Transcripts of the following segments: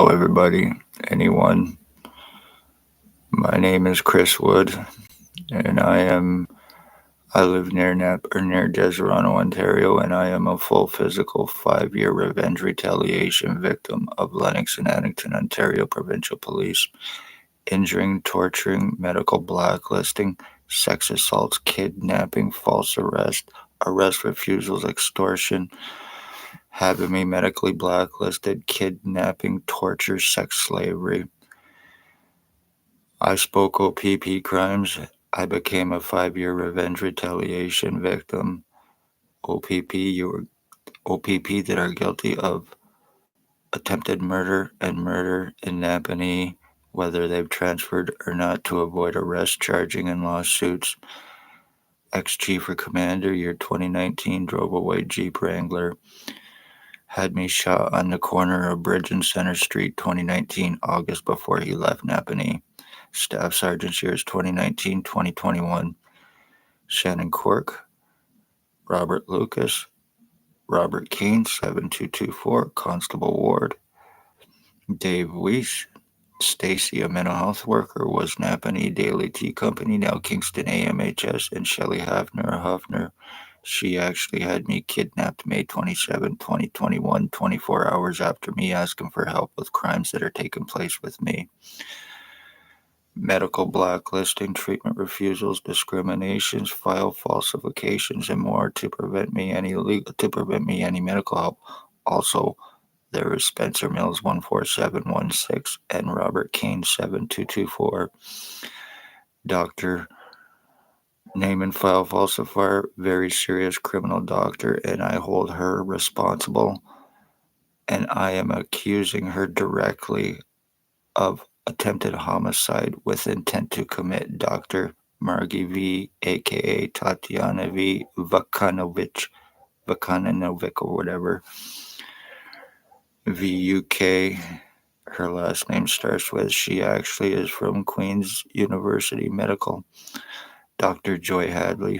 everybody, anyone. My name is Chris Wood, and I live near Deserano, Ontario, and I am a full physical 5-year revenge retaliation victim of Lennox and Addington, Ontario Provincial Police, injuring, torturing, medical blacklisting, sex assaults, kidnapping, false arrest refusals, extortion, having me medically blacklisted, kidnapping, torture, sex slavery. I spoke OPP crimes. I became a 5-year revenge retaliation victim. OPP that are guilty of attempted murder and murder in Napanee, whether they've transferred or not to avoid arrest, charging, and lawsuits. Ex-Chief or Commander, year 2019, drove a white Jeep Wrangler, had me shot on the corner of Bridge and Center Street, 2019, August, before he left Napanee. Staff Sergeants Yrs 2019-2021. Shannon Cork, Robert Lucas, Robert Keane, 7224, Constable Ward. Dave Weese, Stacey, a mental health worker, was Napanee Daily Tea Company, now Kingston AMHS, and Shelley Haffner, a Huffner. She actually had me kidnapped May 27, 2021, 24 hours after me asking for help with crimes that are taking place with me. Medical blacklisting, treatment refusals, discriminations, file falsifications, and more to prevent me any medical help. Also, there is Spencer Mills 14716 and Robert Kane 7224. Doctor name and file falsifier, very serious criminal doctor, and I hold her responsible. And I am accusing her directly of attempted homicide with intent to commit. Dr. Margie V, aka Tatiana V Vakanovic, or whatever. VUK, her last name starts with. She actually is from Queen's University Medical. Dr. Joy Hadley,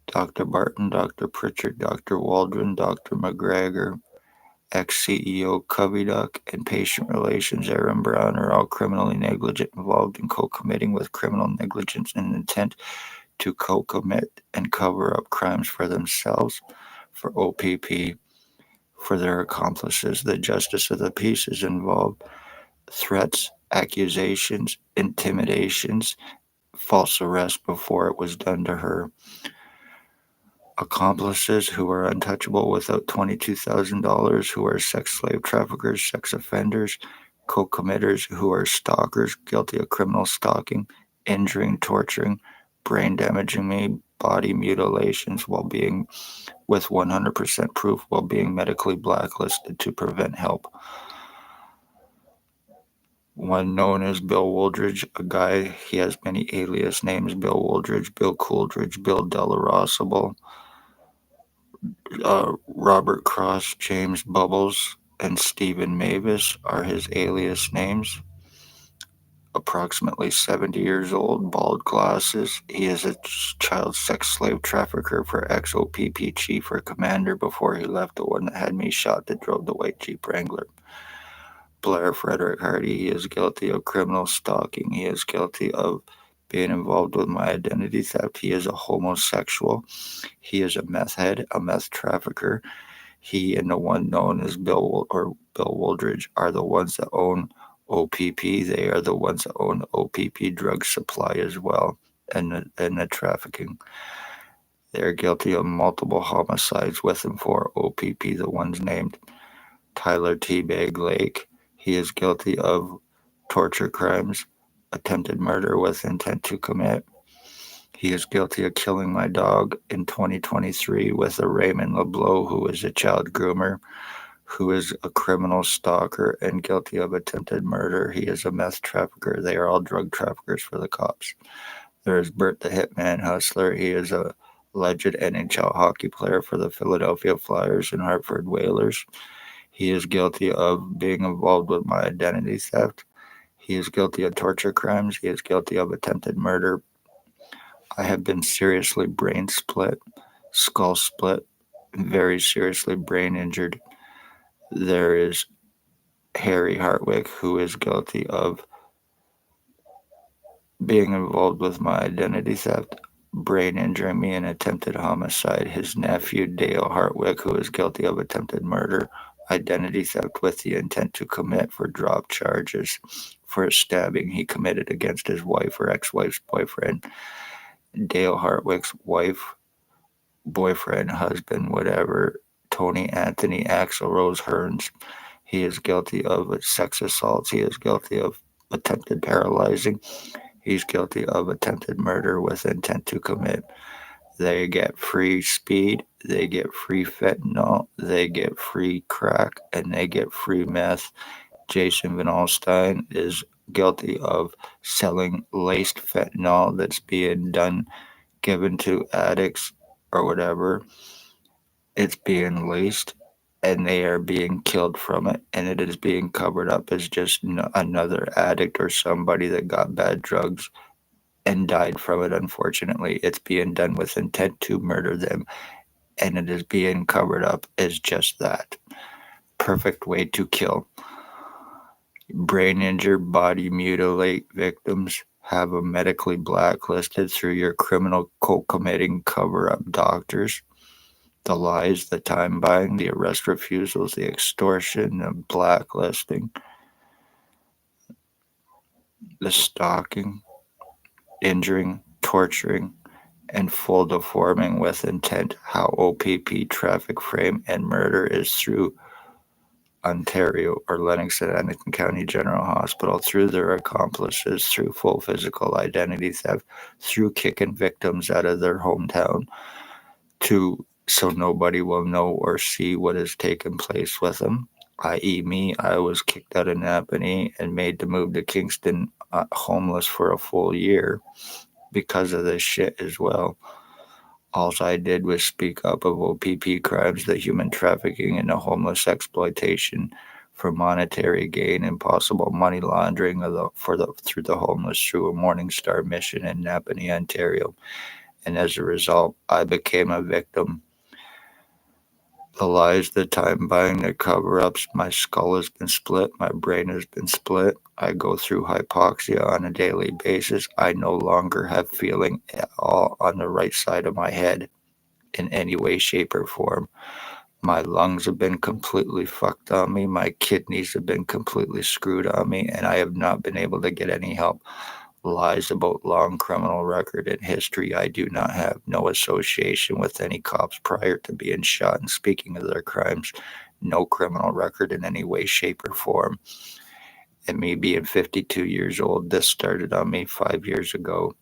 Dr. Barton, Dr. Pritchard, Dr. Waldron, Dr. McGregor, ex-CEO Coviduck, and patient relations Aaron Brown are all criminally negligent, involved in co-committing with criminal negligence and intent to co-commit and cover up crimes for themselves, for OPP, for their accomplices. The justice of the peace is involved. Threats, accusations, intimidations, false arrest before it was done to her. Accomplices who are untouchable without $22,000, who are sex slave traffickers, sex offenders, co-committers who are stalkers, guilty of criminal stalking, injuring, torturing, brain damaging me, body mutilations while being with 100% proof while being medically blacklisted to prevent help. One known as Bill Wooldridge, a guy, he has many alias names: Bill Wooldridge, Bill Cooldridge, Bill Delarosable, Robert Cross, James Bubbles, and Stephen Mavis are his alias names. Approximately 70 years old, bald glasses. He is a child sex slave trafficker for ex-OPP chief or commander before he left, the one that had me shot that drove the white Jeep Wrangler. Blair Frederick Hardy, he is guilty of criminal stalking. He is guilty of being involved with my identity theft. He is a homosexual. He is a meth head, a meth trafficker. He and the one known as Bill Wooldridge are the ones that own OPP. They are the ones that own OPP drug supply as well, and the trafficking. They're guilty of multiple homicides with and for OPP. The ones named Tyler Teabag Lake. He is guilty of torture crimes, attempted murder with intent to commit. He is guilty of killing my dog in 2023 with a Raymond LeBlanc, who is a child groomer, who is a criminal stalker, and guilty of attempted murder. He is a meth trafficker. They are all drug traffickers for the cops. There is Bert the Hitman Hustler. He is a alleged NHL hockey player for the Philadelphia Flyers and Hartford Whalers. He is guilty of being involved with my identity theft. He is guilty of torture crimes. He is guilty of attempted murder. I have been seriously brain split, skull split, very seriously brain injured. There is Harry Hartwick, who is guilty of being involved with my identity theft, brain injuring me, and attempted homicide. His nephew, Dale Hartwick, who is guilty of attempted murder, identity theft with the intent to commit for drop charges for a stabbing he committed against his wife or ex-wife's boyfriend. Dale Hartwick's wife, boyfriend, husband, whatever, Tony Anthony Axel Rose Hearns. He is guilty of sex assaults. He is guilty of attempted paralyzing. He's guilty of attempted murder with intent to commit. They get free speed, they get free fentanyl, they get free crack, and they get free meth. Jason Van Alstyne is guilty of selling laced fentanyl that's being given to addicts or whatever. It's being laced and they are being killed from it, and it is being covered up as just another addict or somebody that got bad drugs and died from it. Unfortunately, it's being done with intent to murder them, and it is being covered up as just that. Perfect way to kill. Brain injure, body mutilate victims, have them medically blacklisted through your criminal co-committing cover-up doctors. The lies, the time buying, the arrest refusals, the extortion, the blacklisting, the stalking, injuring, torturing, and full deforming with intent. How OPP traffic frame and murder is through Ontario or Lennox and Addington County General Hospital, through their accomplices, through full physical identity theft, through kicking victims out of their hometown, to so nobody will know or see what has taken place with them. I.e., me, I was kicked out of Napanee and made to move to Kingston, homeless for a full year because of this shit as well. All I did was speak up of OPP crimes, the human trafficking and the homeless exploitation for monetary gain and possible money laundering through the homeless through a Morningstar mission in Napanee, Ontario. And as a result, I became a victim. The lies, the time buying, the cover ups, my skull has been split, my brain has been split. I go through hypoxia on a daily basis. I no longer have feeling at all on the right side of my head in any way, shape, or form. My lungs have been completely fucked on me. My kidneys have been completely screwed on me, and I have not been able to get any help. Lies about long criminal record and history. I do not have no association with any cops prior to being shot. And speaking of their crimes, no criminal record in any way, shape, or form. And me being 52 years old, this started on me 5 years ago.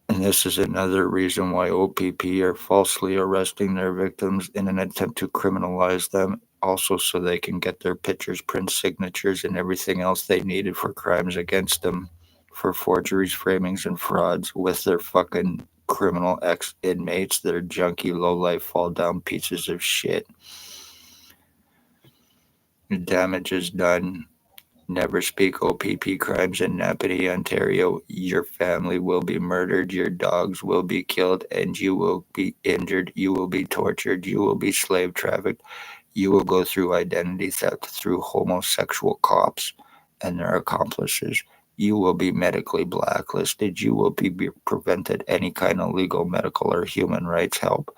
And this is another reason why OPP are falsely arresting their victims in an attempt to criminalize them, also so they can get their pictures, prints, signatures, and everything else they needed for crimes against them, for forgeries, framings, and frauds with their fucking criminal ex-inmates, their junky, low-life, fall-down pieces of shit. The damage is done. Never speak OPP crimes in Napanee, Ontario. Your family will be murdered, your dogs will be killed, and you will be injured, you will be tortured, you will be slave trafficked, you will go through identity theft through homosexual cops and their accomplices. You will be medically blacklisted, you will be prevented any kind of legal, medical, or human rights help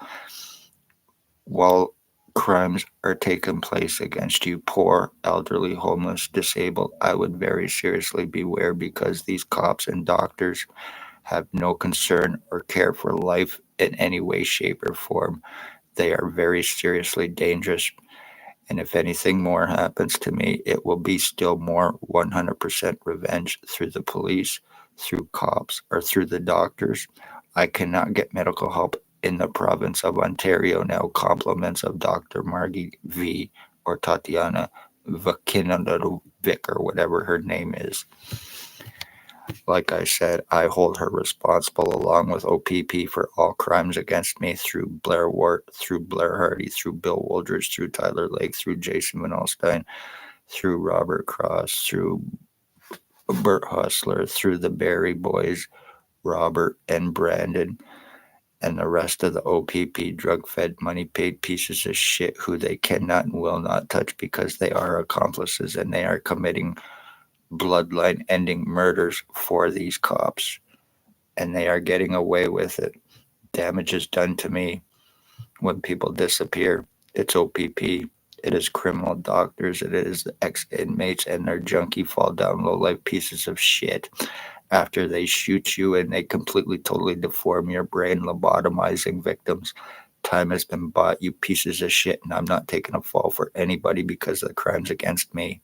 while crimes are taking place against you, poor, elderly, homeless, disabled. I would very seriously beware, because these cops and doctors have no concern or care for life in any way, shape, or form. They are very seriously dangerous. And if anything more happens to me, it will be still more 100% revenge through the police, through cops, or through the doctors. I cannot get medical help in the province of Ontario now. Compliments of Dr. Margie V. or Tatiana Vakinovic, or whatever her name is. Like I said, I hold her responsible along with OPP for all crimes against me through Blair Wart, through Blair Hardy, through Bill Woldridge, through Tyler Lake, through Jason Van Alstyne, through Robert Cross, through Bert Hustler, through the Barry boys, Robert and Brandon, and the rest of the OPP drug-fed, money-paid pieces of shit who they cannot and will not touch because they are accomplices and they are committing bloodline-ending murders for these cops. And they are getting away with it. Damage is done to me when people disappear. It's OPP. It is criminal doctors. It is ex-inmates and their junkie fall down low-life pieces of shit after they shoot you and they completely, totally deform your brain, lobotomizing victims. Time has been bought, you pieces of shit, and I'm not taking a fall for anybody because of the crimes against me,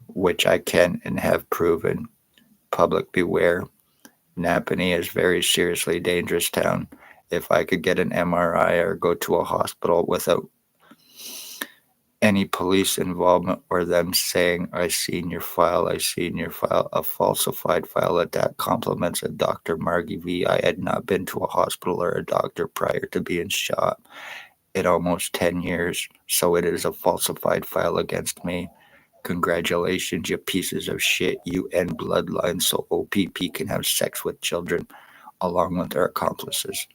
which I can and have proven. Public beware. Napanee is very seriously dangerous town. If I could get an MRI or go to a hospital without any police involvement or them saying, I seen your file, a falsified file that complements a Dr. Margie V. I had not been to a hospital or a doctor prior to being shot in almost 10 years, so it is a falsified file against me. Congratulations, you pieces of shit. You end bloodlines so OPP can have sex with children along with their accomplices.